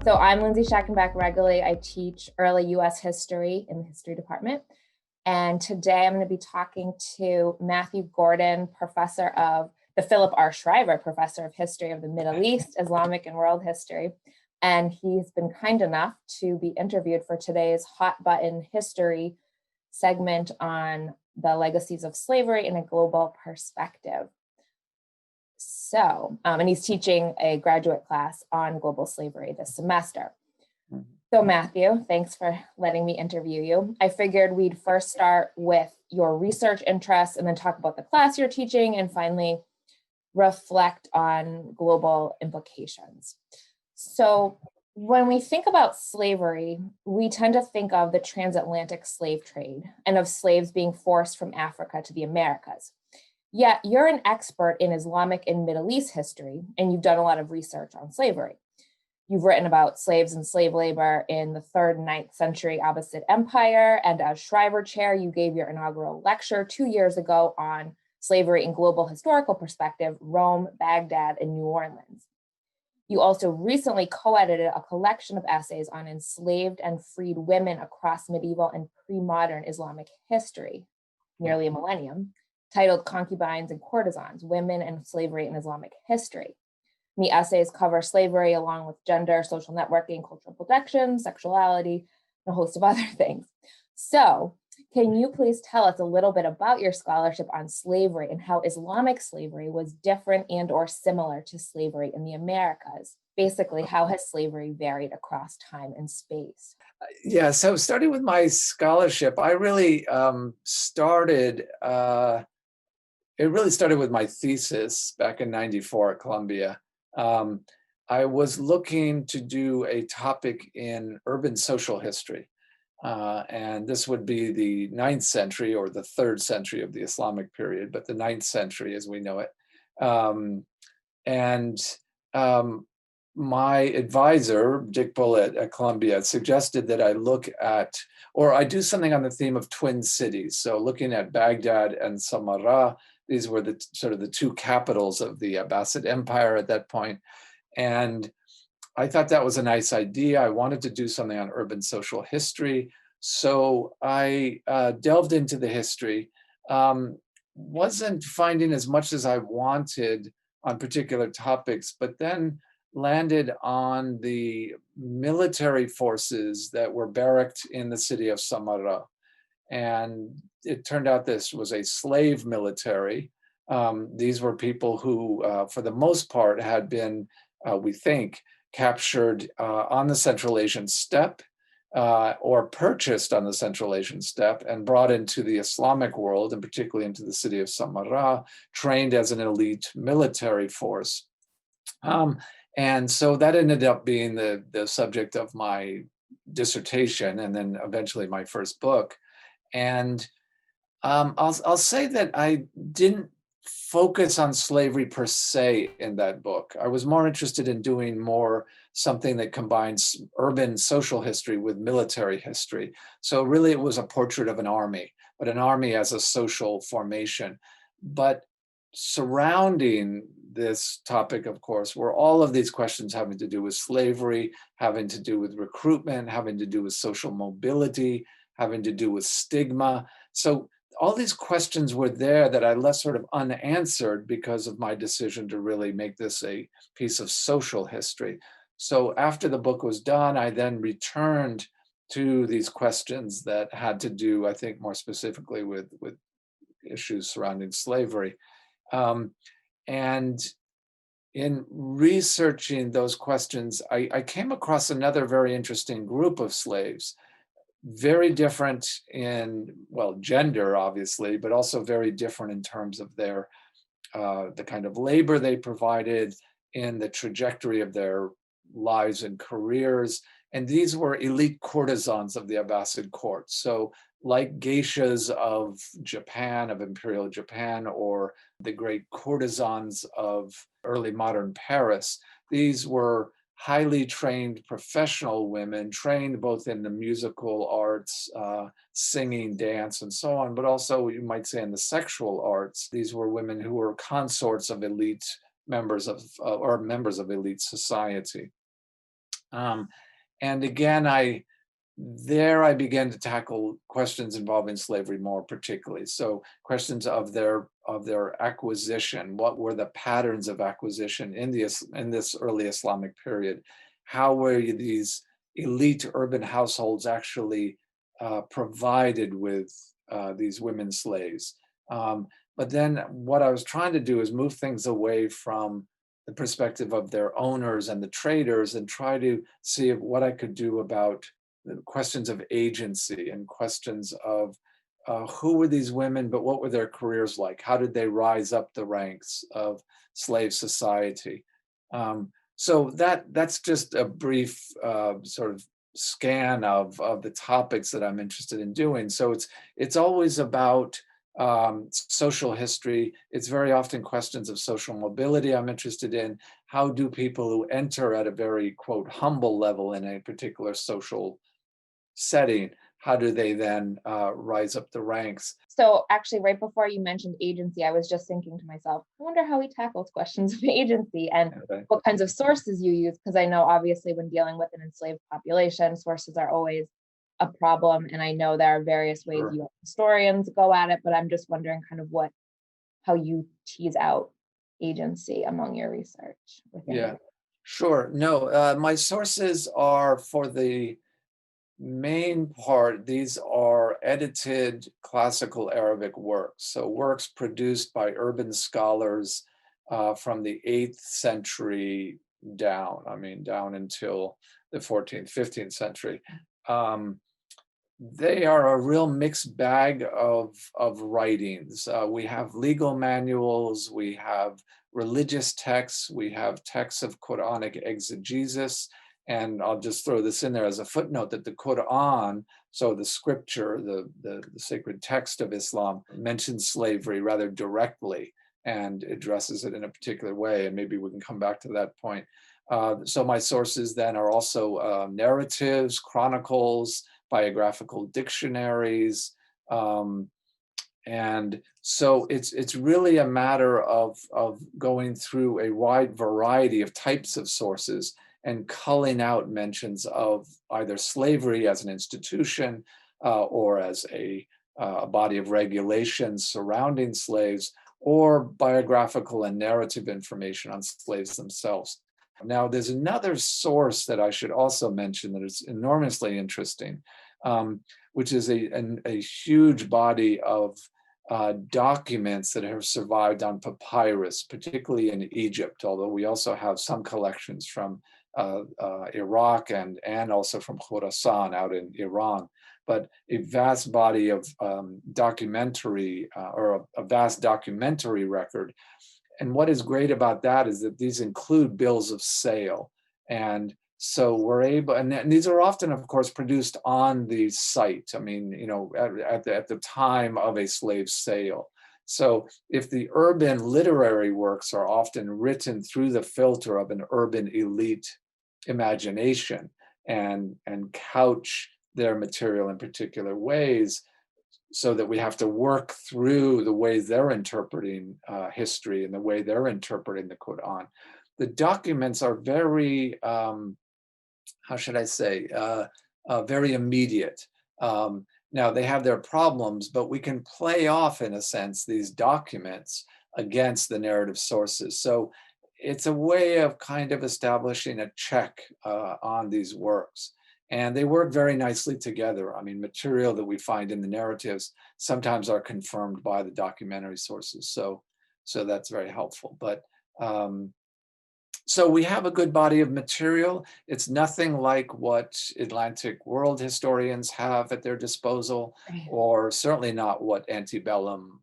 So I'm Lindsay Schackenbach-Regoli. I teach early U.S. history in the history department. And today I'm going to be talking to Matthew Gordon, professor of the Philip R. Shriver, professor of history of the Middle East, Islamic and world history. And he's been kind enough to be interviewed for today's hot button history segment on the legacies of slavery in a global perspective. So, and he's teaching a graduate class on global slavery this semester. So Matthew, thanks for letting me interview you. I figured we'd first start with your research interests and then talk about the class you're teaching and finally reflect on global implications. So when we think about slavery, we tend to think of the transatlantic slave trade and of slaves being forced from Africa to the Americas. Yet you're an expert in Islamic and Middle East history, and you've done a lot of research on slavery. You've written about slaves and slave labor in the 3rd and 9th century Abbasid Empire, and as Shriver Chair, you gave your inaugural lecture 2 years ago on slavery in global historical perspective, Rome, Baghdad, and New Orleans. You also recently co-edited a collection of essays on enslaved and freed women across medieval and pre-modern Islamic history, nearly a millennium, titled Concubines and Courtesans, Women and Slavery in Islamic History. And the essays cover slavery along with gender, social networking, cultural protection, sexuality, and a host of other things. So can you please tell us a little bit about your scholarship on slavery and how Islamic slavery was different and or similar to slavery in the Americas? Basically, how has slavery varied across time and space? Yeah, so starting with my scholarship, I really started with my thesis back in '94 at Columbia. I was looking to do a topic in urban social history. And this would be the 9th century or the 3rd century of the Islamic period, but the 9th century as we know it. My advisor, Dick Bullitt at Columbia, suggested that I look at, or I do something on the theme of twin cities. So looking at Baghdad and Samarra, these were the sort of the two capitals of the Abbasid Empire at that point. And I thought that was a nice idea. I wanted to do something on urban social history. So I delved into the history. Wasn't finding as much as I wanted on particular topics, but then landed on the military forces that were barracked in the city of Samarra. And it turned out this was a slave military. These were people who, for the most part, had been, we think, captured on the Central Asian steppe or purchased on the Central Asian steppe and brought into the Islamic world, and particularly into the city of Samarra, trained as an elite military force. And so that ended up being the subject of my dissertation and then eventually my first book. And I'll say that I didn't focus on slavery per se in that book. I was more interested in doing something that combines urban social history with military history. So really it was a portrait of an army, but an army as a social formation. But surrounding this topic, of course, were all of these questions having to do with slavery, having to do with recruitment, having to do with social mobility, having to do with stigma. So all these questions were there that I left sort of unanswered because of my decision to really make this a piece of social history. So after the book was done, I then returned to these questions that had to do, I think, more specifically with issues surrounding slavery. And in researching those questions, I came across another very interesting group of slaves, very different in, well, gender, obviously, but also very different in terms of their, the kind of labor they provided, in the trajectory of their lives and careers. And these were elite courtesans of the Abbasid court. So like geishas of Japan, of Imperial Japan, or the great courtesans of early modern Paris, these were highly trained professional women, trained both in the musical arts, singing, dance, and so on, but also, you might say, in the sexual arts. These were women who were consorts of elite members of, or members of elite society. Um, and again, I began to tackle questions involving slavery more particularly. So questions of their acquisition. What were the patterns of acquisition in this early Islamic period? How were these elite urban households actually provided with these women slaves? But then what I was trying to do is move things away from the perspective of their owners and the traders, and try to see what I could do about the questions of agency and questions of who were these women, but what were their careers like? How did they rise up the ranks of slave society? So that's just a brief sort of scan of the topics that I'm interested in doing. So it's always about social history. It's very often questions of social mobility I'm interested in. How do people who enter at a very, quote, humble level in a particular social setting, how do they then rise up the ranks? So actually, right before you mentioned agency, I was just thinking to myself, I wonder how he tackles questions of agency and Okay. what kinds of sources you use. Because I know obviously when dealing with an enslaved population, sources are always a problem. And I know there are various ways Sure. you historians go at it, but I'm just wondering kind of how you tease out agency among your research within Yeah, your. sure. No, my sources are, for the main part, these are edited classical Arabic works. So works produced by urban scholars from the 8th century down, I mean, down until the 14th, 15th century. Um, they are a real mixed bag of writings. We have legal manuals, we have religious texts, we have texts of Quranic exegesis, and I'll just throw this in there as a footnote that the Quran, so the scripture, the sacred text of Islam, mentions slavery rather directly and addresses it in a particular way, and maybe we can come back to that point. So my sources then are also narratives, chronicles, biographical dictionaries. Um, and so it's really a matter of going through a wide variety of types of sources and culling out mentions of either slavery as an institution or as a body of regulations surrounding slaves, or biographical and narrative information on slaves themselves. Now, there's another source that I should also mention that is enormously interesting, which is a huge body of documents that have survived on papyrus, particularly in Egypt, although we also have some collections from Iraq and also from Khorasan out in Iran. But a vast body of documentary or a vast documentary record. And what is great about that is that these include bills of sale. And so we're able, and these are often, of course, produced on the site. I mean, at the time of a slave sale. So if the urban literary works are often written through the filter of an urban elite imagination and couch their material in particular ways, so that we have to work through the ways they're interpreting history and the way they're interpreting the Quran. The documents are very, how should I say, very immediate. Now, they have their problems, but we can play off, in a sense, these documents against the narrative sources. So it's a way of kind of establishing a check on these works. And they work very nicely together. I mean, material that we find in the narratives sometimes are confirmed by the documentary sources. So that's very helpful. But so we have a good body of material. It's nothing like what Atlantic world historians have at their disposal, or certainly not what antebellum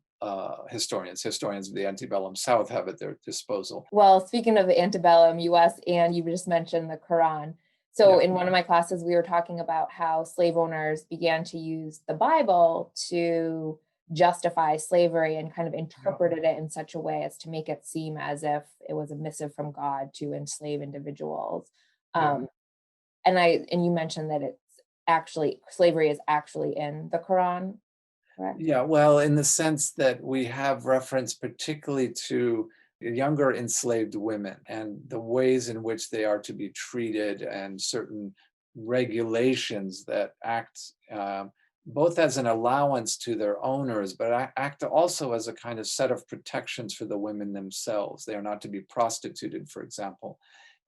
historians of the antebellum South have at their disposal. Well, speaking of the antebellum US, and you just mentioned the Quran. So Yeah. in one of my classes, we were talking about how slave owners began to use the Bible to justify slavery and kind of interpreted it in such a way as to make it seem as if it was a missive from God to enslave individuals. Yeah. And you mentioned that it's actually slavery is actually in the Quran, correct? Yeah, well, in the sense that we have reference particularly to younger enslaved women and the ways in which they are to be treated and certain regulations that act both as an allowance to their owners, but act also as a kind of set of protections for the women themselves. They are not to be prostituted, for example.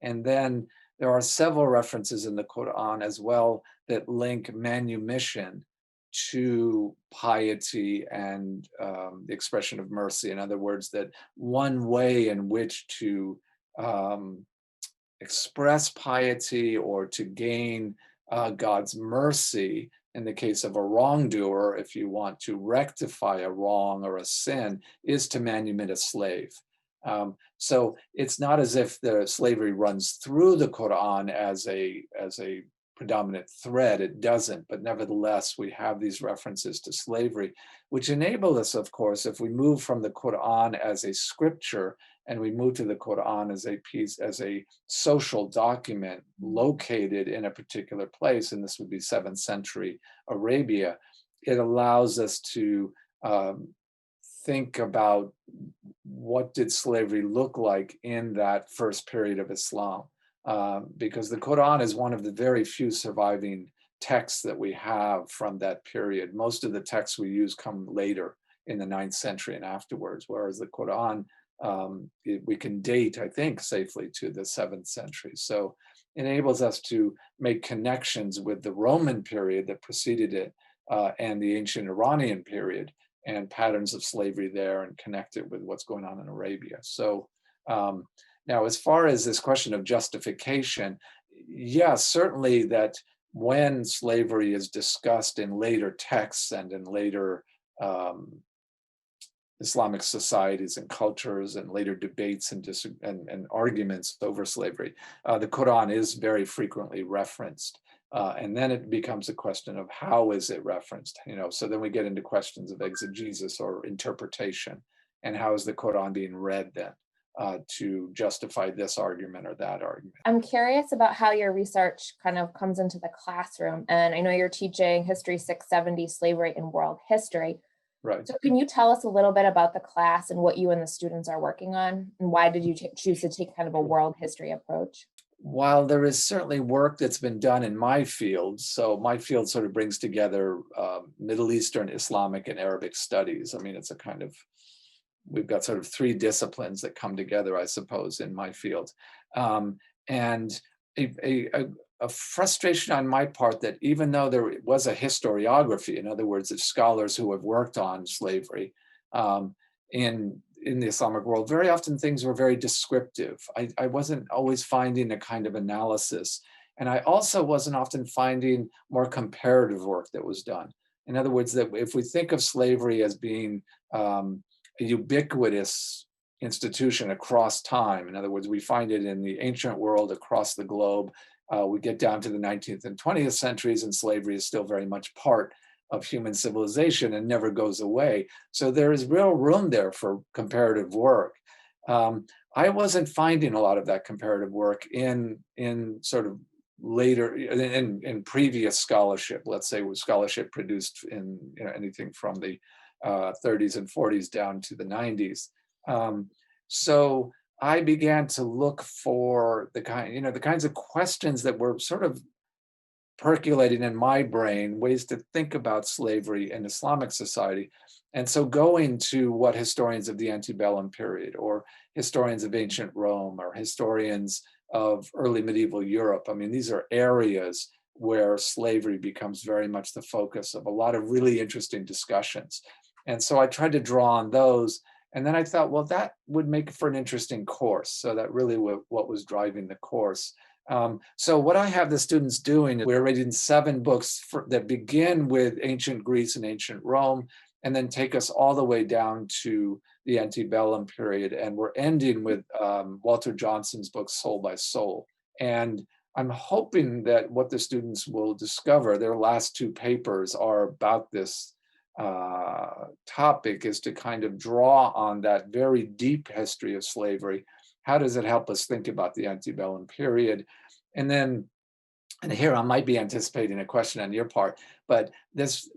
And then there are several references in the Quran as well that link manumission to piety and the expression of mercy. In other words, that one way in which to express piety or to gain God's mercy in the case of a wrongdoer, if you want to rectify a wrong or a sin, is to manumit a slave. So it's not as if the slavery runs through the Quran as a predominant thread. It doesn't, but nevertheless, we have these references to slavery, which enable us, of course, if we move from the Quran as a scripture and we move to the Quran as a piece, as a social document located in a particular place, and this would be 7th century Arabia, it allows us to think about what did slavery look like in that first period of Islam. Because the Quran is one of the very few surviving texts that we have from that period. Most of the texts we use come later in the 9th century and afterwards, whereas the Quran, we can date, I think, safely to the 7th century. So it enables us to make connections with the Roman period that preceded it and the ancient Iranian period and patterns of slavery there and connect it with what's going on in Arabia. So now, as far as this question of justification, yes, certainly that when slavery is discussed in later texts and in later Islamic societies and cultures and later debates and arguments over slavery, the Quran is very frequently referenced. And then it becomes a question of how is it referenced? So then we get into questions of exegesis or interpretation, and how is the Quran being read then? To justify this argument or that argument. I'm curious about how your research kind of comes into the classroom. And I know you're teaching History 670, Slavery and World History. Right. So can you tell us a little bit about the class and what you and the students are working on? And why did you choose to take kind of a world history approach? While there is certainly work that's been done in my field, so my field sort of brings together Middle Eastern, Islamic, and Arabic studies. I mean, it's a kind of, we've got sort of 3 disciplines that come together, I suppose, in my field. And a frustration on my part that even though there was a historiography, in other words, of scholars who have worked on slavery in the Islamic world, very often things were very descriptive. I wasn't always finding a kind of analysis. And I also wasn't often finding more comparative work that was done. In other words, that if we think of slavery as being a ubiquitous institution across time. In other words, we find it in the ancient world across the globe. We get down to the 19th and 20th centuries, and slavery is still very much part of human civilization and never goes away. So there is real room there for comparative work. I wasn't finding a lot of that comparative work in sort of later, in previous scholarship, let's say scholarship produced in anything from the 30s and 40s down to the 90s. So I began to look for the kinds of questions that were sort of percolating in my brain, ways to think about slavery in Islamic society. And so going to what historians of the antebellum period or historians of ancient Rome or historians of early medieval Europe, I mean, these are areas where slavery becomes very much the focus of a lot of really interesting discussions. And so I tried to draw on those. And then I thought, well, that would make for an interesting course. So that really what was driving the course. So what I have the students doing, we're reading 7 books that begin with ancient Greece and ancient Rome, and then take us all the way down to the antebellum period. And we're ending with Walter Johnson's book, Soul by Soul. And I'm hoping that what the students will discover, their last 2 papers are about this topic, is to kind of draw on that very deep history of slavery. How does it help us think about the antebellum period? And then, and here I might be anticipating a question on your part, but this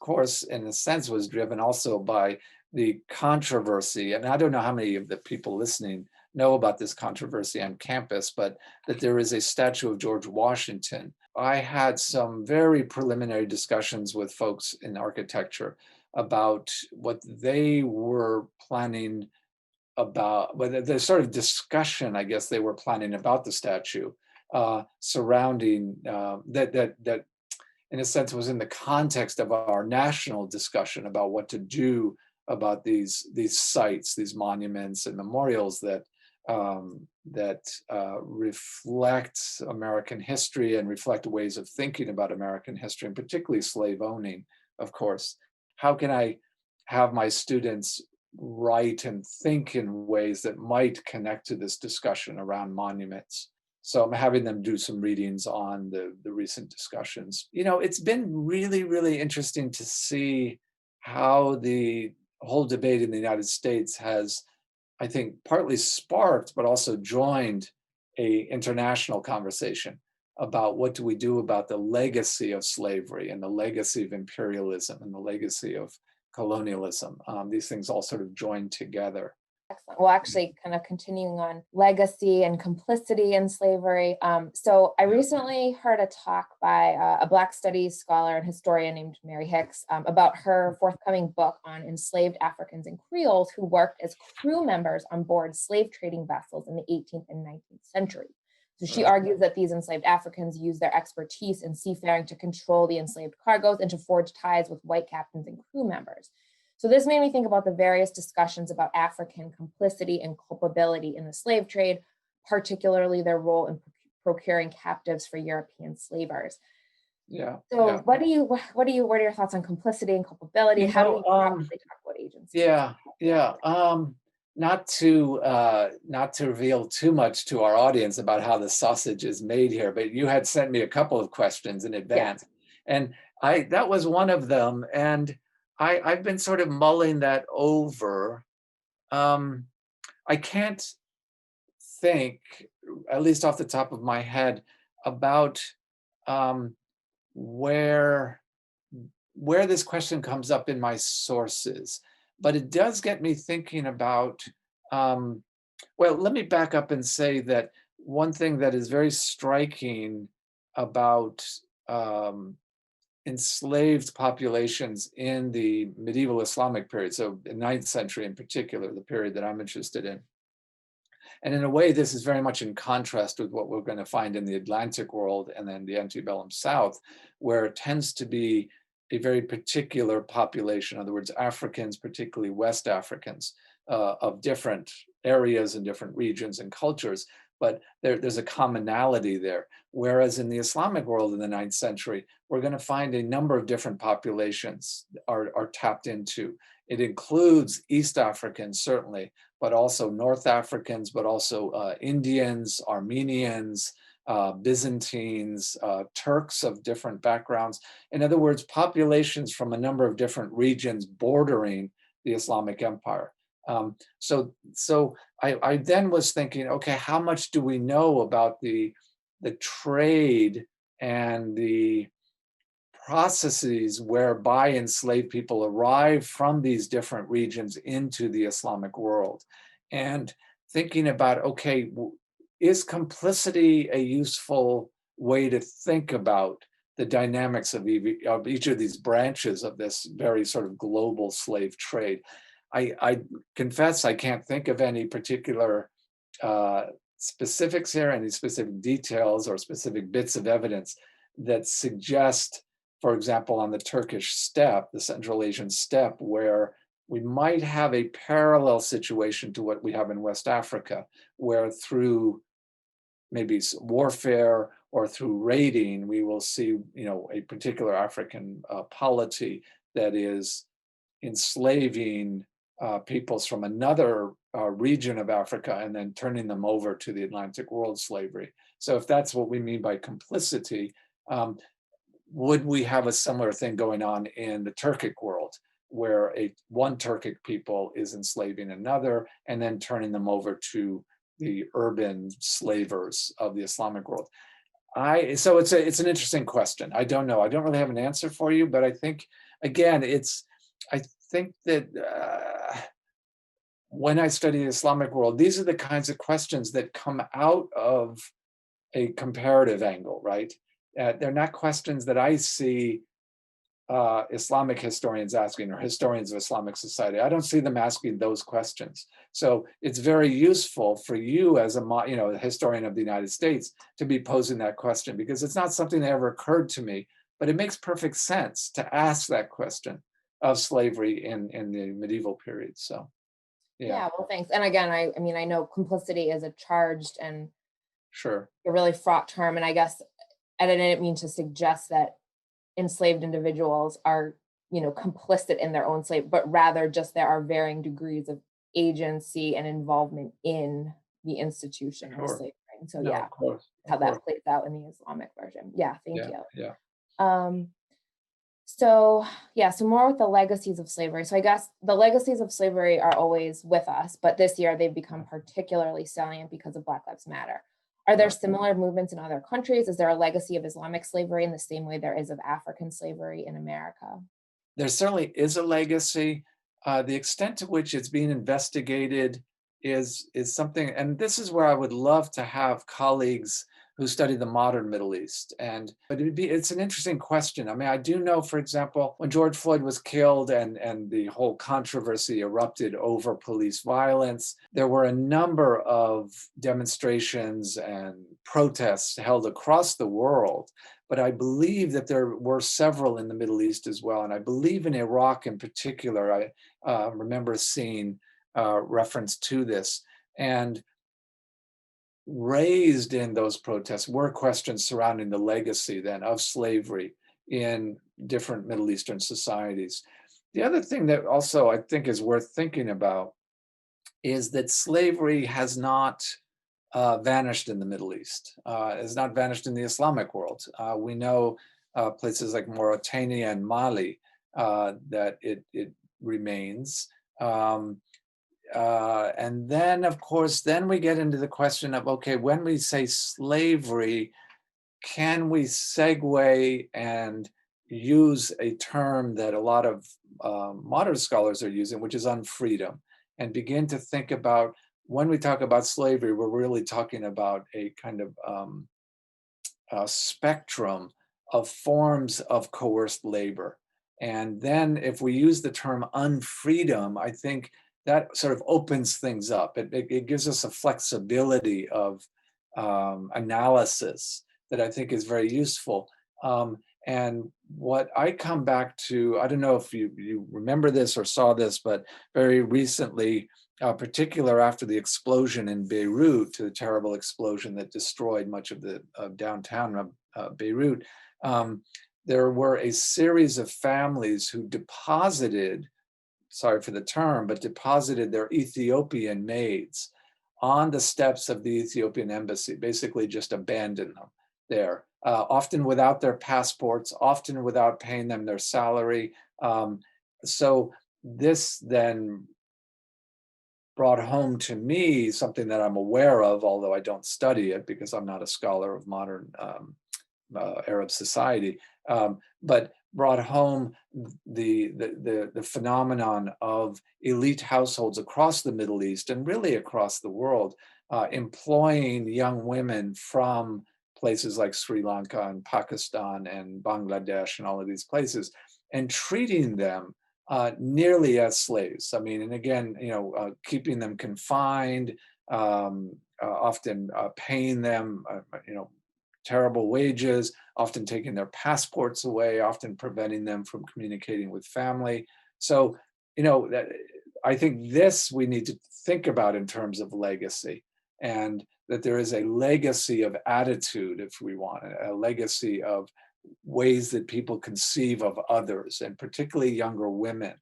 course in a sense was driven also by the controversy, and I don't know how many of the people listening know about this controversy on campus, but that there is a statue of George Washington. I had some very preliminary discussions with folks in architecture about what they were planning about, but the sort of discussion, I guess, they were planning about the statue surrounding that in a sense was in the context of our national discussion about what to do about these sites, these monuments and memorials that reflect American history and reflect ways of thinking about American history, and particularly slave owning, of course. How can I have my students write and think in ways that might connect to this discussion around monuments? So I'm having them do some readings on the recent discussions. It's been really, really interesting to see how the whole debate in the United States has, I think, partly sparked, but also joined a international conversation about what do we do about the legacy of slavery and the legacy of imperialism and the legacy of colonialism. These things all sort of join together. Excellent. Well, actually, kind of continuing on legacy and complicity in slavery. So I recently heard a talk by a Black Studies scholar and historian named Mary Hicks about her forthcoming book on enslaved Africans and Creoles who worked as crew members on board slave trading vessels in the 18th and 19th century. So she argues that these enslaved Africans used their expertise in seafaring to control the enslaved cargoes and to forge ties with white captains and crew members. So this made me think about the various discussions about African complicity and culpability in the slave trade, particularly their role in procuring captives for European slavers. Yeah. So yeah. what are your thoughts on complicity and culpability? How do we properly talk about agency? Yeah. Not to reveal too much to our audience about how the sausage is made here, but you had sent me a couple of questions in advance, and that was one of them, and I've been sort of mulling that over. I can't think, at least off the top of my head, about where this question comes up in my sources, but it does get me thinking about. Well, let me back up and say that one thing that is very striking about enslaved populations in the medieval Islamic period, so the 9th century in particular, the period that I'm interested in. And in a way, this is very much in contrast with what we're going to find in the Atlantic world and then the antebellum South, where it tends to be a very particular population. In other words, Africans, particularly West Africans, of different areas and different regions and cultures, but there's a commonality there. Whereas in the Islamic world in the 9th century, we're going to find a number of different populations are tapped into. It includes East Africans, certainly, but also North Africans, but also Indians, Armenians, Byzantines, Turks of different backgrounds. In other words, populations from a number of different regions bordering the Islamic Empire. So I then was thinking, okay, how much do we know about the trade and the processes whereby enslaved people arrive from these different regions into the Islamic world? And thinking about, okay, is complicity a useful way to think about the dynamics of each of these branches of this very sort of global slave trade? I confess I can't think of any particular specifics here, any specific details or specific bits of evidence that suggest, for example, on the Turkish steppe, the Central Asian steppe, where we might have a parallel situation to what we have in West Africa, where through maybe warfare or through raiding, we will see, a particular African polity that is enslaving peoples from another region of Africa and then turning them over to the Atlantic world slavery. So if that's what we mean by complicity, would we have a similar thing going on in the Turkic world, where one Turkic people is enslaving another and then turning them over to the urban slavers of the Islamic world? So it's an interesting question. I don't know. I don't really have an answer for you, but I think, again, I think that when I study the Islamic world, these are the kinds of questions that come out of a comparative angle, right? They're not questions that I see Islamic historians asking, or historians of Islamic society. I don't see them asking those questions. So it's very useful for you as a historian of the United States to be posing that question, because it's not something that ever occurred to me, but it makes perfect sense to ask that question of slavery in the medieval period. So yeah, Yeah, well, thanks. And again, I mean, I know complicity is a charged and sure, a really fraught term, and I guess, and I didn't mean to suggest that enslaved individuals are, complicit in their own slave, but rather just there are varying degrees of agency and involvement in the institution of sure. slavery. And so, No, yeah, of course, of how course. that plays out in the Islamic version. Yeah, thank Yeah, you. yeah. Um, so yeah, so more with the legacies of slavery. So I guess the legacies of slavery are always with us, but this year they've become particularly salient because of Black Lives Matter. Are there Right. similar movements in other countries? Is there a legacy of Islamic slavery in the same way there is of African slavery in America? There certainly is a legacy. The extent to which it's being investigated is something, and this is where I would love to have colleagues who study the modern Middle East. But it's an interesting question. I mean, I do know, for example, when George Floyd was killed and the whole controversy erupted over police violence, there were a number of demonstrations and protests held across the world, but I believe that there were several in the Middle East as well. And I believe in Iraq in particular, I remember seeing reference to this. And raised in those protests were questions surrounding the legacy then of slavery in different Middle Eastern societies. The other thing that also I think is worth thinking about is that slavery has not vanished in the Middle East, has not vanished in the Islamic world. We know places like Mauritania and Mali that it remains. And then, of course, then we get into the question of, okay, when we say slavery, can we segue and use a term that a lot of modern scholars are using, which is unfreedom, and begin to think about when we talk about slavery, we're really talking about a kind of spectrum of forms of coerced labor. And then if we use the term unfreedom, I think that sort of opens things up. It gives us a flexibility of analysis that I think is very useful. And what I come back to, I don't know if you remember this or saw this, but very recently, particular after the explosion in Beirut, the terrible explosion that destroyed much of the downtown Beirut, there were a series of families who deposited, sorry for the term, but deposited their Ethiopian maids on the steps of the Ethiopian embassy, basically just abandoned them there, often without their passports, often without paying them their salary. So this then brought home to me something that I'm aware of, although I don't study it because I'm not a scholar of modern Arab society, but brought home the phenomenon of elite households across the Middle East and really across the world, employing young women from places like Sri Lanka and Pakistan and Bangladesh and all of these places, and treating them nearly as slaves. I mean, and again, keeping them confined, often paying them, terrible wages, often taking their passports away, often preventing them from communicating with family. So, that I think this we need to think about in terms of legacy, and that there is a legacy of attitude, if we want, a legacy of ways that people conceive of others, and particularly younger women,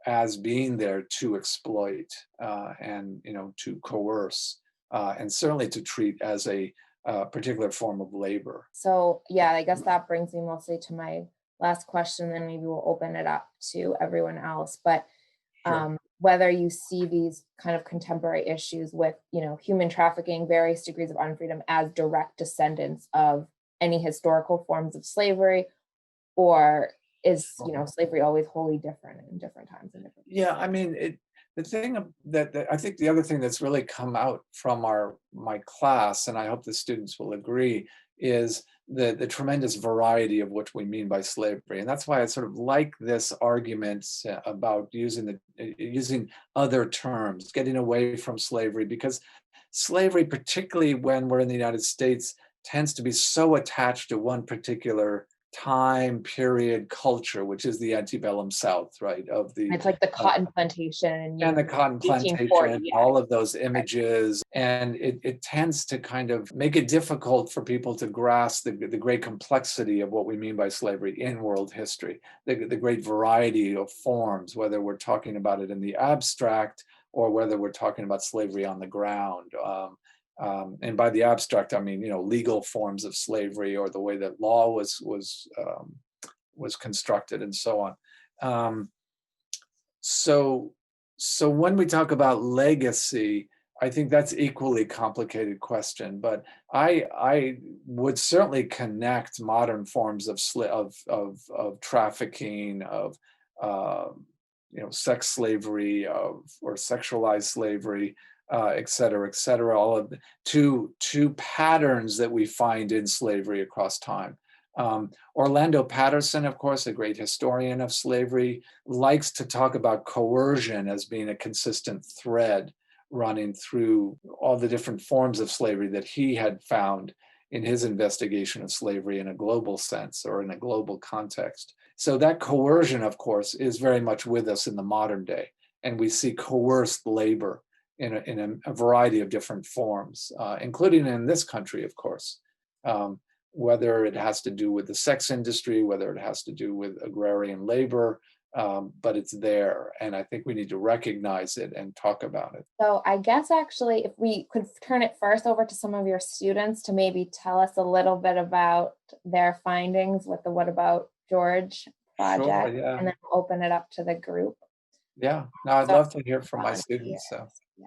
as being there to exploit and to coerce, and certainly to treat as a particular form of labor. So yeah, I guess that brings me mostly to my last question, then maybe we'll open it up to everyone else. But Sure. whether you see these kind of contemporary issues with, human trafficking, various degrees of unfreedom as direct descendants of any historical forms of slavery, or is, slavery always wholly different in different times and different. Yeah, I mean, the thing that I think the other thing that's really come out from my class, and I hope the students will agree, is the tremendous variety of what we mean by slavery. And that's why I sort of like this argument about using other terms, getting away from slavery, because slavery, particularly when we're in the United States, tends to be so attached to one particular time period culture, which is the antebellum South, right? It's like the cotton plantation, And the cotton 1840, plantation, yeah. all of those images, and it tends to kind of make it difficult for people to grasp the great complexity of what we mean by slavery in world history, the great variety of forms, whether we're talking about it in the abstract or whether we're talking about slavery on the ground. And by the abstract, I mean, legal forms of slavery or the way that law was constructed and so on. So when we talk about legacy, I think that's equally complicated question. But I would certainly connect modern forms of trafficking, of sex slavery, or sexualized slavery, et cetera, all of to patterns that we find in slavery across time. Orlando Patterson, of course, a great historian of slavery, likes to talk about coercion as being a consistent thread running through all the different forms of slavery that he had found in his investigation of slavery in a global sense or in a global context. So that coercion, of course, is very much with us in the modern day. And we see coerced labor in a variety of different forms, including in this country, of course. Whether it has to do with the sex industry, whether it has to do with agrarian labor, but it's there. And I think we need to recognize it and talk about it. So I guess actually, if we could turn it first over to some of your students to maybe tell us a little bit about their findings with the What About George project, Sure, yeah. and then we'll open it up to the group. Yeah, no, I'd love to hear from my Volunteers. students. So Yeah.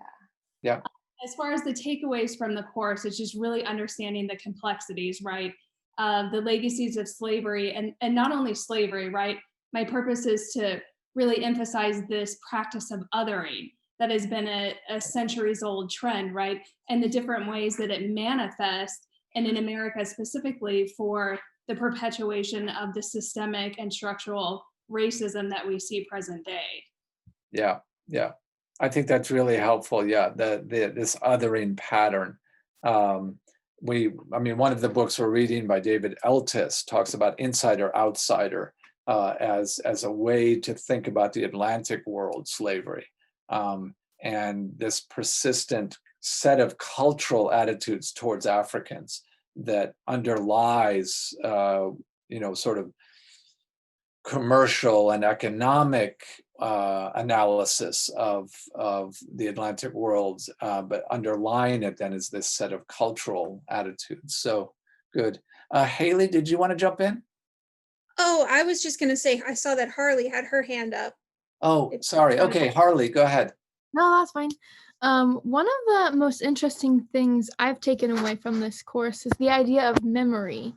yeah. As far as the takeaways from the course, it's just really understanding the complexities, right? The legacies of slavery, and not only slavery, right? My purpose is to really emphasize this practice of othering that has been a centuries old trend, right? And the different ways that it manifests, and in America specifically, for the perpetuation of the systemic and structural racism that we see present day. Yeah, yeah. I think that's really helpful. Yeah, this othering pattern. One of the books we're reading by David Eltis talks about insider outsider as a way to think about the Atlantic world slavery, and this persistent set of cultural attitudes towards Africans that underlies sort of commercial and economic analysis of the Atlantic world, but underlying it then is this set of cultural attitudes. So good. Haley, did you want to jump in? Oh, I was just going to say, I saw that Harley had her hand up. Oh, sorry. Okay, Harley, go ahead. No, that's fine. One of the most interesting things I've taken away from this course is the idea of memory.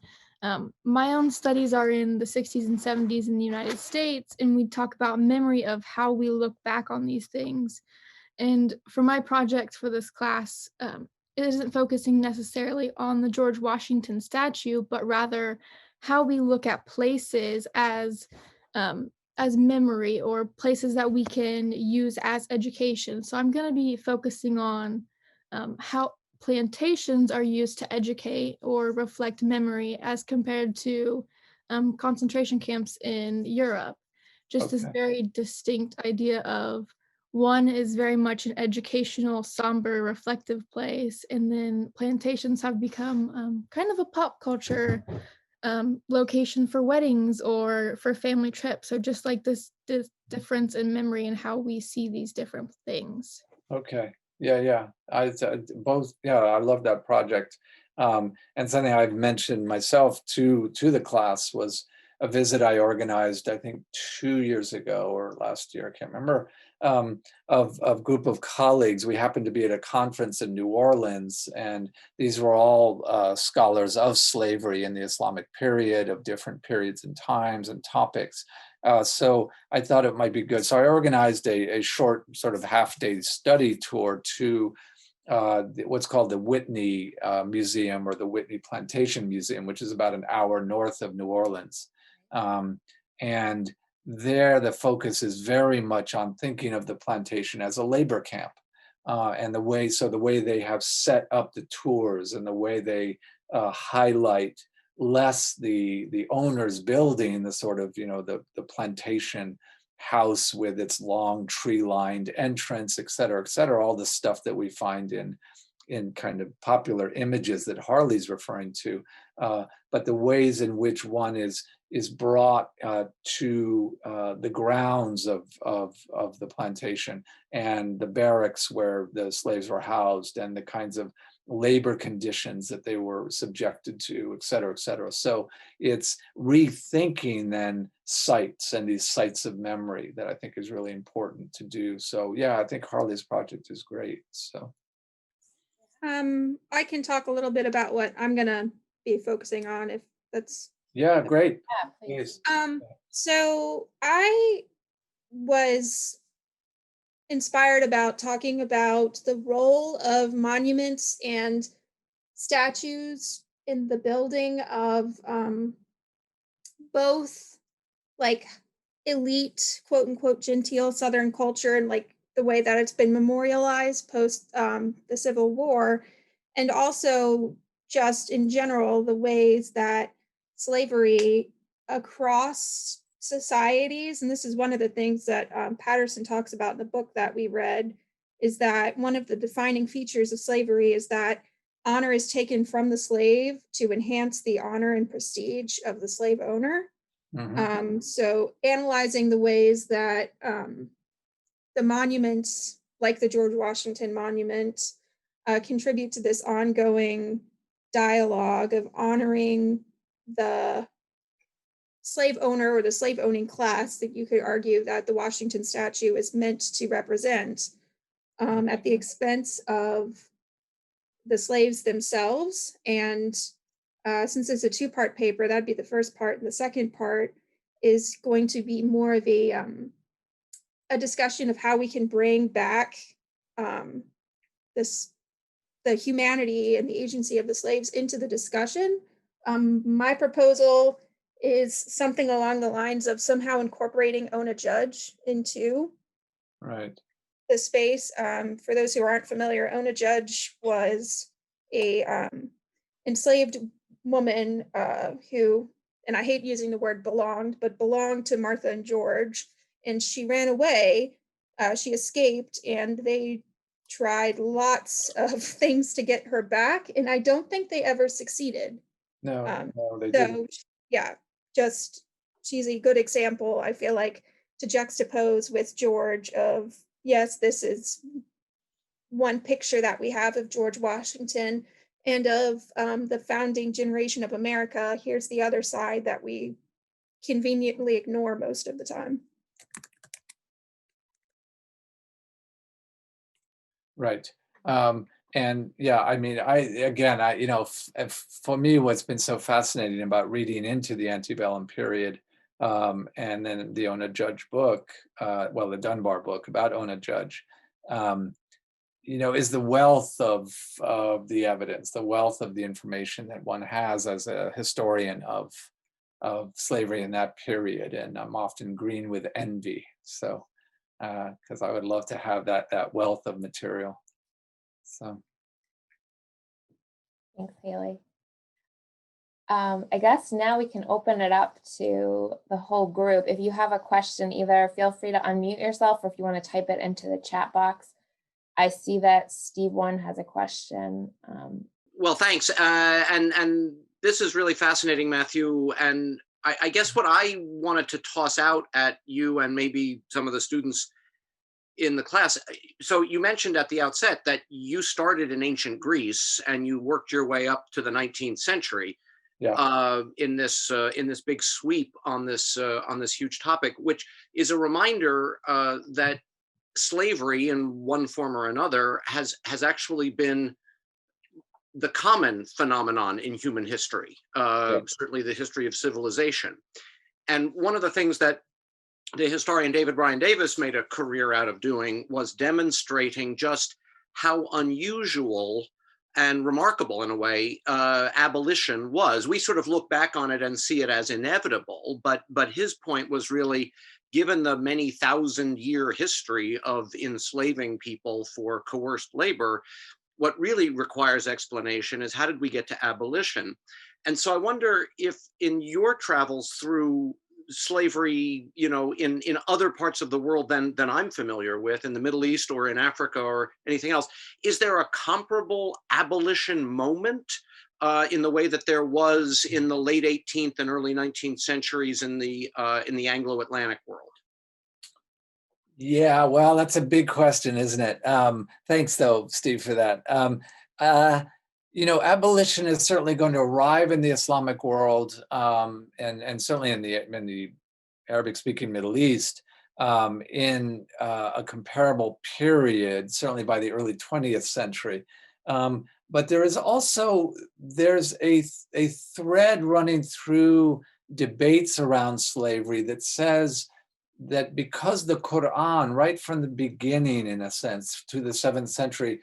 My own studies are in the 60s and 70s in the United States, and we talk about memory of how we look back on these things. And for my project for this class, it isn't focusing necessarily on the George Washington statue, but rather how we look at places as memory, or places that we can use as education. So I'm going to be focusing on how plantations are used to educate or reflect memory as compared to concentration camps in Europe. Just this very distinct idea of one is very much an educational, somber, reflective place, and then plantations have become kind of a pop culture location for weddings or for family trips, or just like this difference in memory and how we see these different things. Okay. Yeah. I love that project. And something I've mentioned myself to the class was a visit I organized, I think 2 years ago or last year, I can't remember, of group of colleagues. We happened to be at a conference in New Orleans, and these were all scholars of slavery in the Islamic period, of different periods and times and topics. So I thought it might be good. So I organized a short sort of half-day study tour to what's called the Whitney Museum, or the Whitney Plantation Museum, which is about an hour north of New Orleans. And there the focus is very much on thinking of the plantation as a labor camp. And the way they have set up the tours, and the way they highlight less the owner's building, the sort of, the plantation house with its long tree-lined entrance, et cetera, all the stuff that we find in kind of popular images that Harley's referring to, but the ways in which one is brought to the grounds of the plantation, and the barracks where the slaves were housed, and the kinds of labor conditions that they were subjected to, et cetera, et cetera. So it's rethinking then sites, and these sites of memory, that I think is really important to do. So yeah, I think Harley's project is great. So I can talk a little bit about what I'm gonna be focusing on, if that's. yeah, great. Yeah, please. So I was inspired about talking about the role of monuments and statues in the building of both like elite, quote unquote, genteel Southern culture, and like the way that it's been memorialized post the Civil War, and also just in general, the ways that slavery across societies, and this is one of the things that Patterson talks about in the book that we read, is that one of the defining features of slavery is that honor is taken from the slave to enhance the honor and prestige of the slave owner. Mhm. So analyzing the ways that the monuments, like the George Washington Monument, contribute to this ongoing dialogue of honoring the slave owner, or the slave owning class that you could argue that the Washington statue is meant to represent, at the expense of the slaves themselves. And since it's a two-part paper, that'd be the first part. And the second part is going to be more of a discussion of how we can bring back the humanity and the agency of the slaves into the discussion. My proposal is something along the lines of somehow incorporating Own a Judge into Right. the space. For those who aren't familiar, Own a Judge was a enslaved woman who, and I hate using the word belonged, but belonged to Martha and George, and she ran away. She escaped, and they tried lots of things to get her back, and I don't think they ever succeeded. No, they So didn't. yeah, just she's a good example, I feel like, to juxtapose with George of, yes, this is one picture that we have of George Washington and of the founding generation of America. Here's the other side that we conveniently ignore most of the time. Right. And yeah, I mean, for me, what's been so fascinating about reading into the antebellum period, and then the Ona Judge book, the Dunbar book about Ona Judge, is the wealth of the evidence, the wealth of the information that one has as a historian of slavery in that period. And I'm often green with envy. So, because I would love to have that wealth of material. So, Thanks, Haley. I guess now we can open it up to the whole group. If you have a question, either feel free to unmute yourself, or if you want to type it into the chat box. I see that Steve One has a question. Well, thanks. And this is really fascinating, Matthew. And I guess what I wanted to toss out at you and maybe some of the students in the class. So you mentioned at the outset that you started in ancient Greece and you worked your way up to the 19th century. yeah. In this big sweep on this huge topic, which is a reminder that slavery in one form or another has actually been the common phenomenon in human history, certainly the history of civilization. And one of the things that the historian David Bryan Davis made a career out of doing was demonstrating just how unusual and remarkable, in a way, abolition was. We sort of look back on it and see it as inevitable, but his point was really, given the many thousand-year history of enslaving people for coerced labor, what really requires explanation is, how did we get to abolition? And so I wonder if in your travels through slavery, in other parts of the world than I'm familiar with, in the Middle East or in Africa or anything else, is there a comparable abolition moment in the way that there was in the late 18th and early 19th centuries in the Anglo-Atlantic world? Yeah, well, that's a big question, isn't it? Thanks, though, Steve, for that. Abolition is certainly going to arrive in the Islamic world, and certainly in the Arabic-speaking Middle East in a comparable period, certainly by the early 20th century. But there's a thread running through debates around slavery that says that because the Quran, right from the beginning, in a sense, to the 7th century,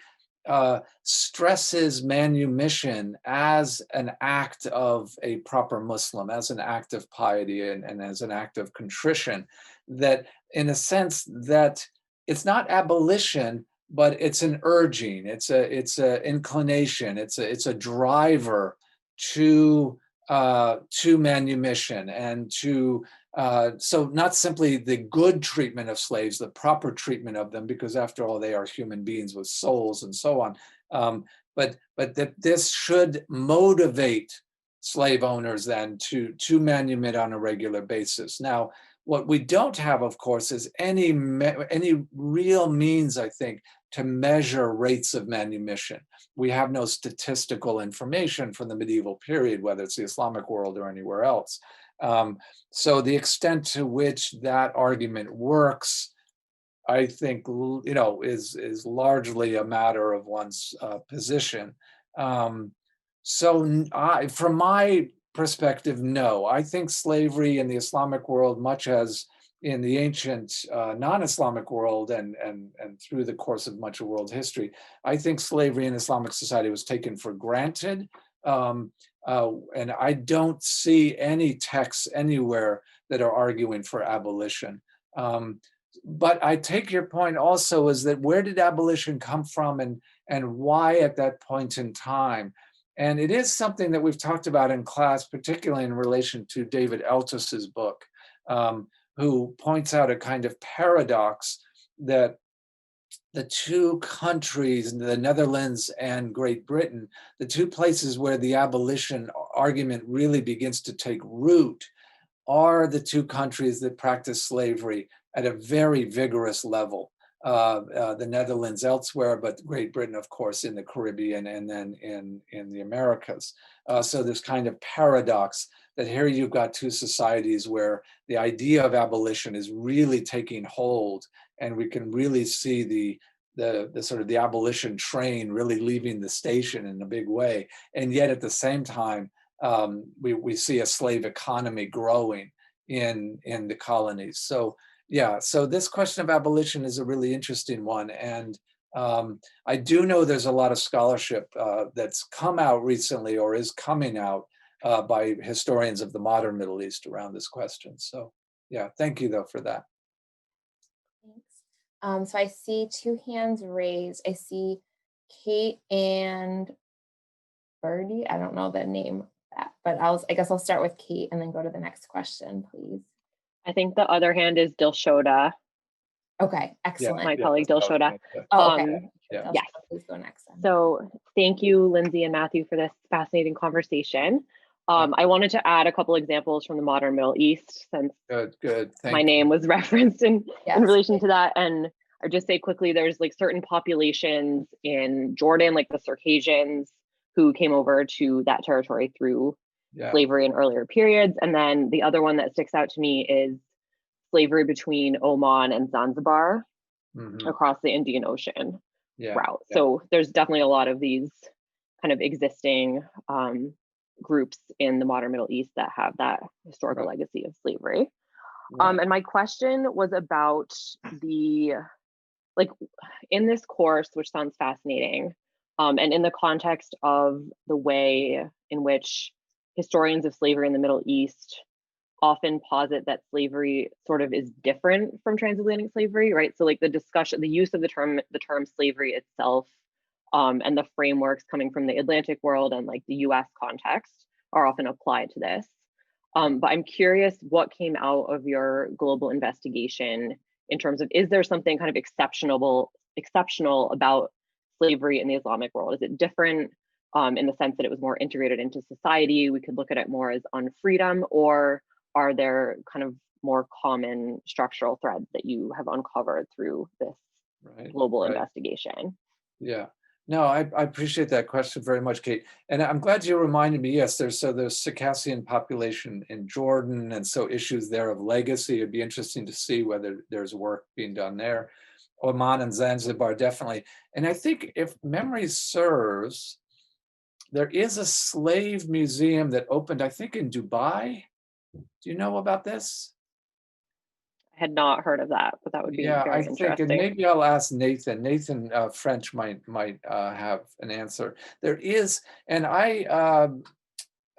stresses manumission as an act of a proper Muslim, as an act of piety and as an act of contrition, that in a sense that it's not abolition, but it's an urging, it's a inclination, it's a driver to manumission and to so not simply the good treatment of slaves, the proper treatment of them, because after all, they are human beings with souls and so on. But that this should motivate slave owners then to manumit on a regular basis. Now, what we don't have, of course, is any real means, I think, to measure rates of manumission. We have no statistical information from the medieval period, whether it's the Islamic world or anywhere else. So the extent to which that argument works, I think, is largely a matter of one's position. From my perspective, no. I think slavery in the Islamic world, much as in the ancient non-Islamic world and through the course of much of world history, I think slavery in Islamic society was taken for granted. And I don't see any texts anywhere that are arguing for abolition. But I take your point also, is that where did abolition come from and why at that point in time? And it is something that we've talked about in class, particularly in relation to David Eltis's book, who points out a kind of paradox that the two countries, the Netherlands and Great Britain, the two places where the abolition argument really begins to take root, are the two countries that practice slavery at a very vigorous level. The Netherlands elsewhere, but Great Britain, of course, in the Caribbean and then in the Americas. So this kind of paradox that here you've got two societies where the idea of abolition is really taking hold, and we can really see the sort of the abolition train really leaving the station in a big way. And yet at the same time, we see a slave economy growing in the colonies. So yeah, so this question of abolition is a really interesting one. And I do know there's a lot of scholarship that's come out recently or is coming out by historians of the modern Middle East around this question. So yeah, thank you though for that. Thanks. So I see two hands raised. I see Kate and Birdie. I don't know the name of that, but I guess I'll start with Kate and then go to the next question, please. I think the other hand is Dilshoda. Okay, excellent. My colleague Dilshoda. Oh, okay. Yeah. Yes. Please go next. Then. So thank you, Lindsay and Matthew, for this fascinating conversation. I wanted to add a couple examples from the modern Middle East, since Good. my name was referenced in Yes. relation to that. And I just say quickly, there's like certain populations in Jordan, like the Circassians, who came over to that territory through slavery in earlier periods. And then the other one that sticks out to me is slavery between Oman and Zanzibar. across the Indian Ocean Yeah. route. So there's definitely a lot of these kind of existing groups in the modern Middle East that have that historical legacy of slavery. And my question was about the, like, in this course, which sounds fascinating, and in the context of the way in which historians of slavery in the Middle East often posit that slavery sort of is different from transatlantic slavery, right? So like the discussion, the use of the term slavery itself, and the frameworks coming from the Atlantic world and like the US context are often applied to this. But I'm curious what came out of your global investigation in terms of, is there something kind of exceptional about slavery in the Islamic world? Is it different in the sense that it was more integrated into society? We could look at it more as unfreedom, or are there kind of more common structural threads that you have uncovered through this global investigation? Yeah. No, I appreciate that question very much, Kate. And I'm glad you reminded me, yes, there's Circassian population in Jordan, and so issues there of legacy. It'd be interesting to see whether there's work being done there. Oman and Zanzibar, definitely. And I think if memory serves, there is a slave museum that opened, I think, in Dubai. Do you know about this? I had not heard of that, but that would be very interesting. And maybe I'll ask Nathan. Nathan French might have an answer. There is, and I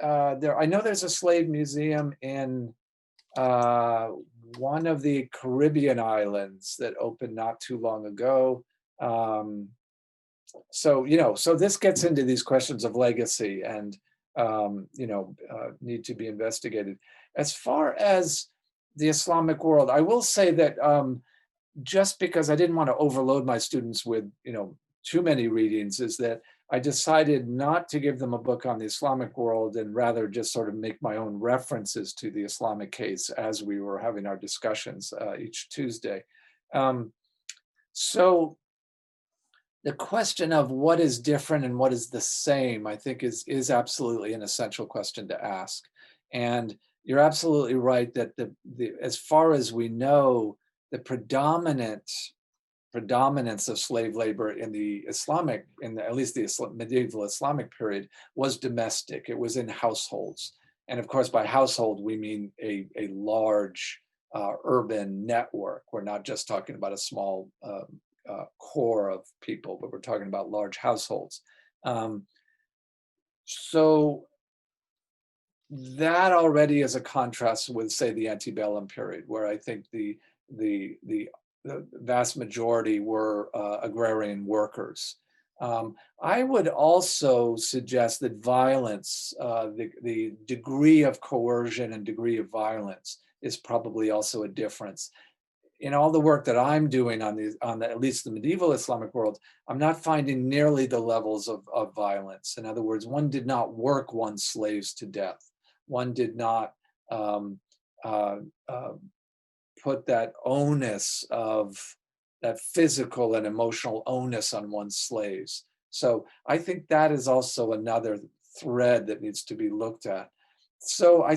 know there's a slave museum in one of the Caribbean islands that opened not too long ago. So so this gets into these questions of legacy and need to be investigated. As far as the Islamic world, I will say that just because I didn't want to overload my students with too many readings, is that I decided not to give them a book on the Islamic world and rather just sort of make my own references to the Islamic case as we were having our discussions each Tuesday. So the question of what is different and what is the same, I think is absolutely an essential question to ask. And you're absolutely right that as far as we know, the predominance of slave labor in the Islamic, at least the medieval Islamic period, was domestic. It was in households. And of course, by household, we mean a large urban network. We're not just talking about a small core of people, but we're talking about large households. So that already is a contrast with, say, the antebellum period, where I think the vast majority were agrarian workers. I would also suggest that violence, the degree of coercion and degree of violence, is probably also a difference. In all the work that I'm doing on at least the medieval Islamic world, I'm not finding nearly the levels of violence. In other words, one did not work one's slaves to death. One did not put that onus of that physical and emotional onus on one's slaves. So I think that is also another thread that needs to be looked at. So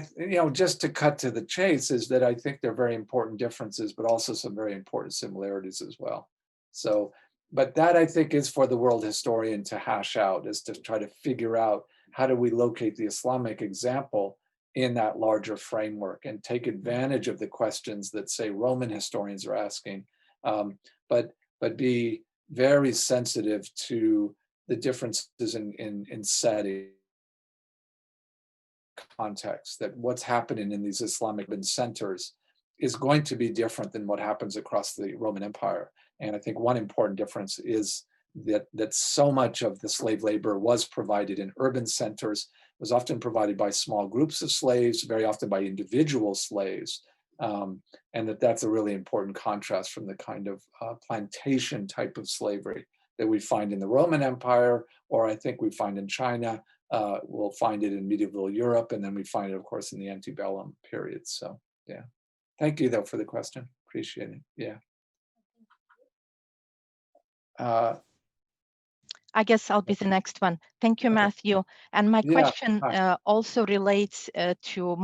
just to cut to the chase, is that I think there are very important differences, but also some very important similarities as well. So, but that I think is for the world historian to hash out, is to try to figure out how do we locate the Islamic example in that larger framework and take advantage of the questions that, say, Roman historians are asking, but be very sensitive to the differences in setting, context, that what's happening in these Islamic centers is going to be different than what happens across the Roman Empire. And I think one important difference is that so much of the slave labor was provided in urban centers, was often provided by small groups of slaves, very often by individual slaves, and that's a really important contrast from the kind of plantation type of slavery that we find in the Roman Empire, or I think we find in China. We'll find it in medieval Europe, and then we find it, of course, in the antebellum period. So, yeah. Thank you, though, for the question. Appreciate it. Yeah. I guess I'll be the next one. Thank you, Matthew. And my Yeah, question hi. also relates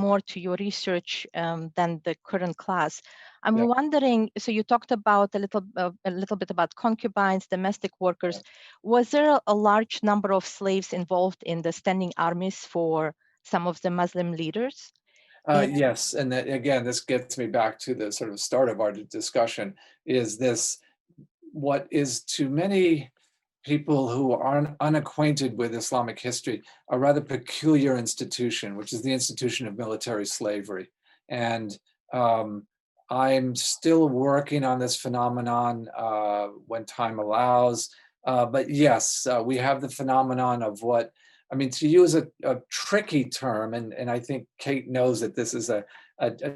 more to your research than the current class. I'm Yeah. wondering, so you talked about a little bit about concubines, domestic workers. Was there a large number of slaves involved in the standing armies for some of the Muslim leaders? Yes, and that, again, this gets me back to the sort of start of our discussion, is this what is to many people who are unacquainted with Islamic history, a rather peculiar institution, which is the institution of military slavery. And I'm still working on this phenomenon when time allows. But yes, we have the phenomenon of what, I mean, to use a tricky term, and I think Kate knows that this is a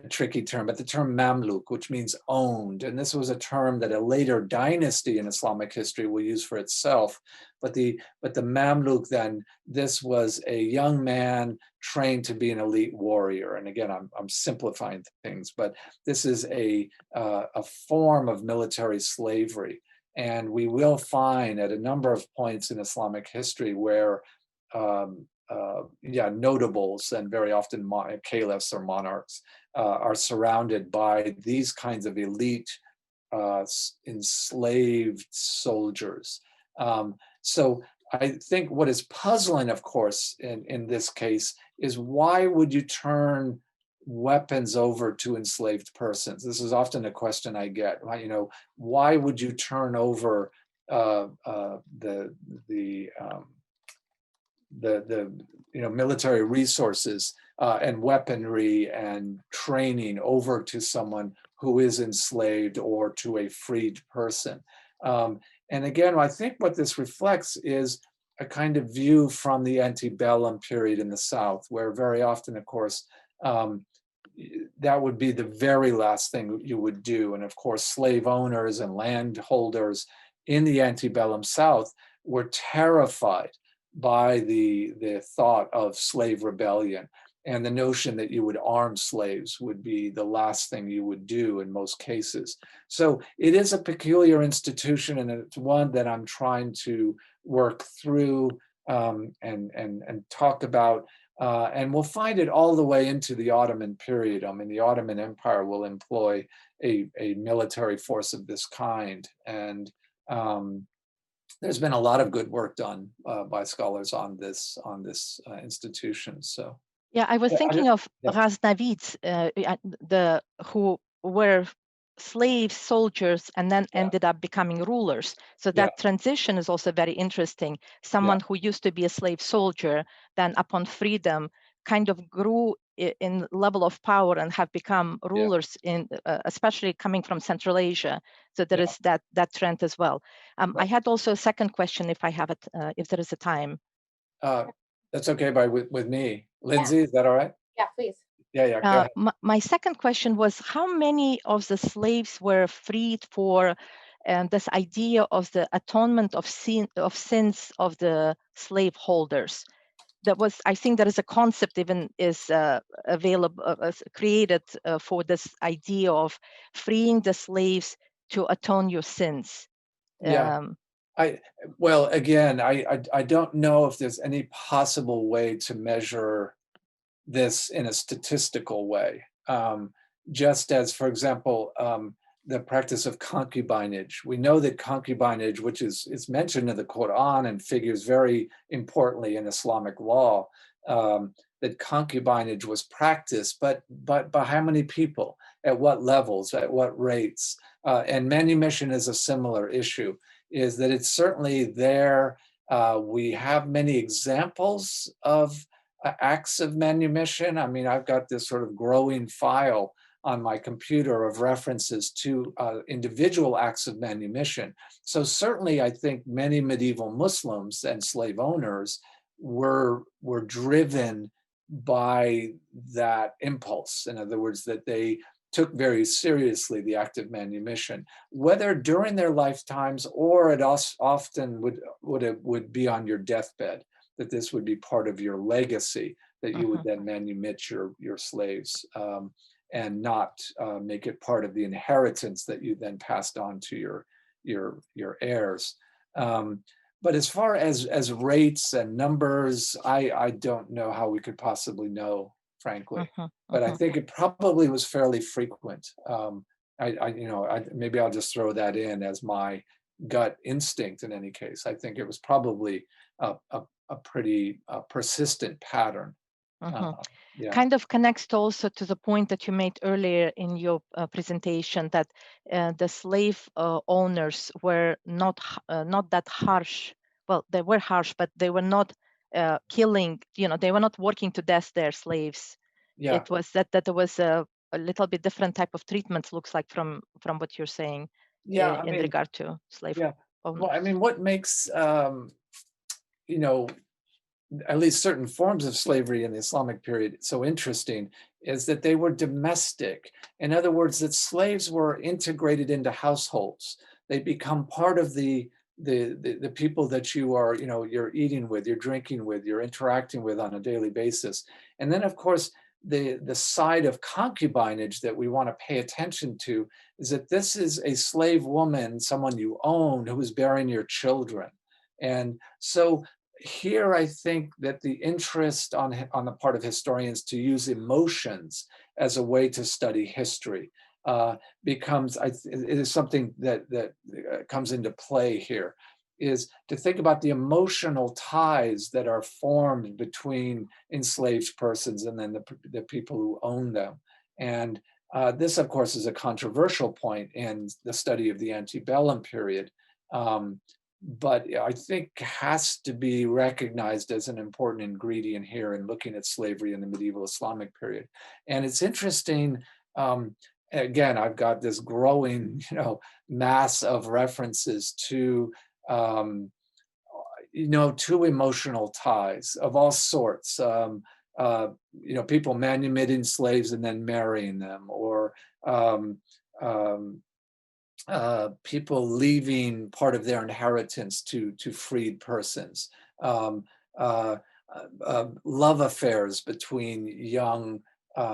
tricky term, but the term Mamluk, which means owned. And this was a term that a later dynasty in Islamic history will use for itself. But the Mamluk then, this was a young man trained to be an elite warrior. And again, I'm simplifying things, but this is a form of military slavery. And we will find at a number of points in Islamic history where notables and very often caliphs or monarchs are surrounded by these kinds of elite enslaved soldiers. So I think what is puzzling, of course, in this case is why would you turn weapons over to enslaved persons? This is often a question I get. You know, why would you turn over the military resources and weaponry and training over to someone who is enslaved or to a freed person? And again, I think what this reflects is a kind of view from the antebellum period in the South, where very often, of course, that would be the very last thing you would do. And of course, slave owners and landholders in the antebellum South were terrified by the thought of slave rebellion, and the notion that you would arm slaves would be the last thing you would do in most cases. So it is a peculiar institution, and it's one that I'm trying to work through and talk about. And we'll find it all the way into the Ottoman period. I mean, the Ottoman Empire will employ a military force of this kind. And there's been a lot of good work done by scholars on this institution. So yeah, I was thinking of Ghaznavids, who were slave soldiers and then ended up becoming rulers. So that transition is also very interesting. Someone who used to be a slave soldier, then upon freedom, kind of grew in level of power and have become rulers in, especially coming from Central Asia. So there is that trend as well. I had also a second question, if I have it, if there is a time. That's okay with me. Lindsay, is that all right? Yeah, please. Yeah, go ahead. My second question was, how many of the slaves were freed for this idea of the atonement of sins of the slave holders? That was, I think there is a concept even is available, created for this idea of freeing the slaves to atone your sins. Well, again, I don't know if there's any possible way to measure this in a statistical way. Just as, for example, the practice of concubinage. We know that concubinage, which is mentioned in the Quran and figures very importantly in Islamic law, that concubinage was practiced, but by how many people, at what levels, at what rates? And manumission is a similar issue, is that it's certainly there. We have many examples of acts of manumission. I mean, I've got this sort of growing file on my computer of references to individual acts of manumission. So certainly I think many medieval Muslims and slave owners were driven by that impulse. In other words, that they took very seriously the act of manumission, whether during their lifetimes or it often would be on your deathbed, that this would be part of your legacy, that you would then manumit your slaves and not make it part of the inheritance that you then passed on to your heirs. But as far as rates and numbers, I don't know how we could possibly know, frankly. But I think it probably was fairly frequent. Maybe I'll just throw that in as my gut instinct. In any case, I think it was probably a pretty persistent pattern. Yeah. Kind of connects also to the point that you made earlier in your presentation, that the slave owners were not that harsh. Well, they were harsh, but they were not killing. They were not working to death their slaves. Yeah. It was that there was a little bit different type of treatment, looks like, from what you're saying. Yeah. In regard to slave owners. Well, I mean, what makes at least certain forms of slavery in the Islamic period so interesting is that they were domestic. In other words, that slaves were integrated into households. They become part of the people that you are, you're eating with, you're drinking with, you're interacting with on a daily basis. And then, of course, the side of concubinage that we want to pay attention to is that this is a slave woman, someone you own, who is bearing your children. And so here, I think that the interest on the part of historians to use emotions as a way to study history becomes, it is something that comes into play here, is to think about the emotional ties that are formed between enslaved persons and then the people who own them. And this, of course, is a controversial point in the study of the antebellum period. But I think has to be recognized as an important ingredient here in looking at slavery in the medieval Islamic period. And it's interesting, again, I've got this growing, mass of references to, to emotional ties of all sorts. People manumitting slaves and then marrying them, or people leaving part of their inheritance to freed persons, love affairs between young,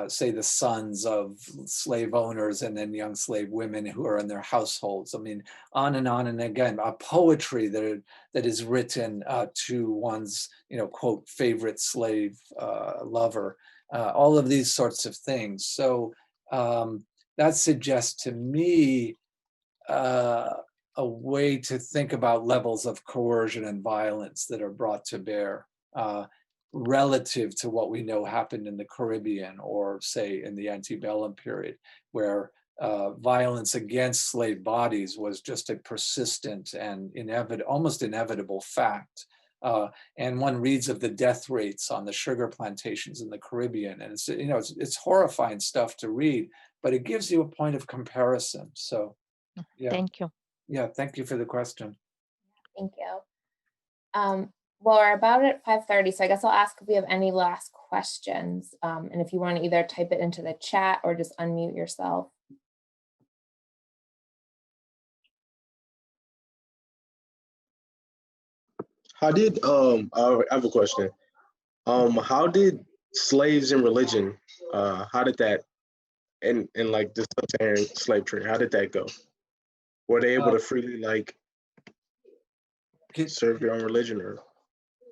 say, the sons of slave owners and then young slave women who are in their households. I mean, on, and again, poetry that is written to one's, quote, favorite slave lover, all of these sorts of things. So that suggests to me a way to think about levels of coercion and violence that are brought to bear relative to what we know happened in the Caribbean, or say in the antebellum period, where violence against slave bodies was just a persistent and almost inevitable fact. And one reads of the death rates on the sugar plantations in the Caribbean, and it's horrifying stuff to read, but it gives you a point of comparison. So. Yeah. Thank you. Yeah, thank you for the question. Thank you. Well, we're about at 5:30, so I guess I'll ask if we have any last questions. And if you want to either type it into the chat or just unmute yourself. I have a question. How did slaves and religion, how did that, in like the sub-Saharan slave trade, how did that go? Were they able to freely serve their own religion, or?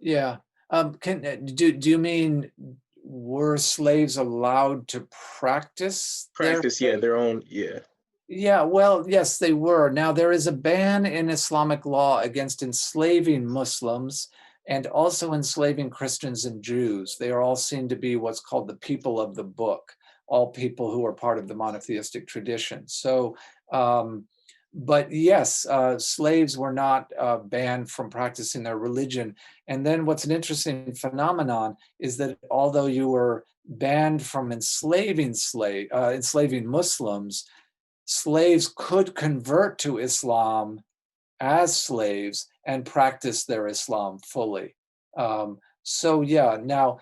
Yeah. Do you mean, were slaves allowed to practice? Their own, yeah. Yeah, well, yes, they were. Now, there is a ban in Islamic law against enslaving Muslims and also enslaving Christians and Jews. They are all seen to be what's called the people of the book, all people who are part of the monotheistic tradition. So, but yes, slaves were not banned from practicing their religion. And then what's an interesting phenomenon is that although you were banned from enslaving Muslims, slaves could convert to Islam as slaves and practice their Islam fully. So yeah, now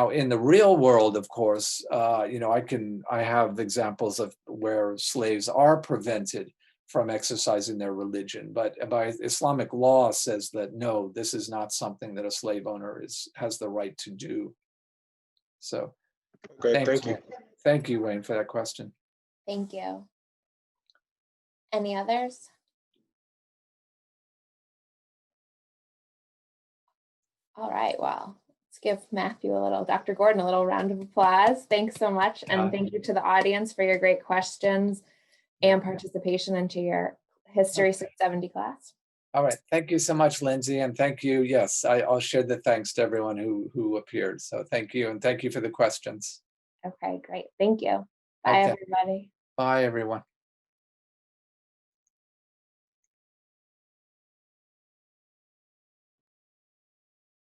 in the real world, of course, I have examples of where slaves are prevented from exercising their religion, but by Islamic law says that no, this is not something that a slave owner has the right to do. So, okay, thank you. Thank you, Wayne, for that question. Thank you. Any others? All right, well, let's give Dr. Gordon, a little round of applause. Thanks so much. And thank you to the audience for your great questions and participation into your History 670 class. All right, thank you so much, Lindsay, and thank you. Yes, I'll share the thanks to everyone who appeared. So thank you, and thank you for the questions. Okay, great. Thank you. Bye, Okay. everybody. Bye, everyone.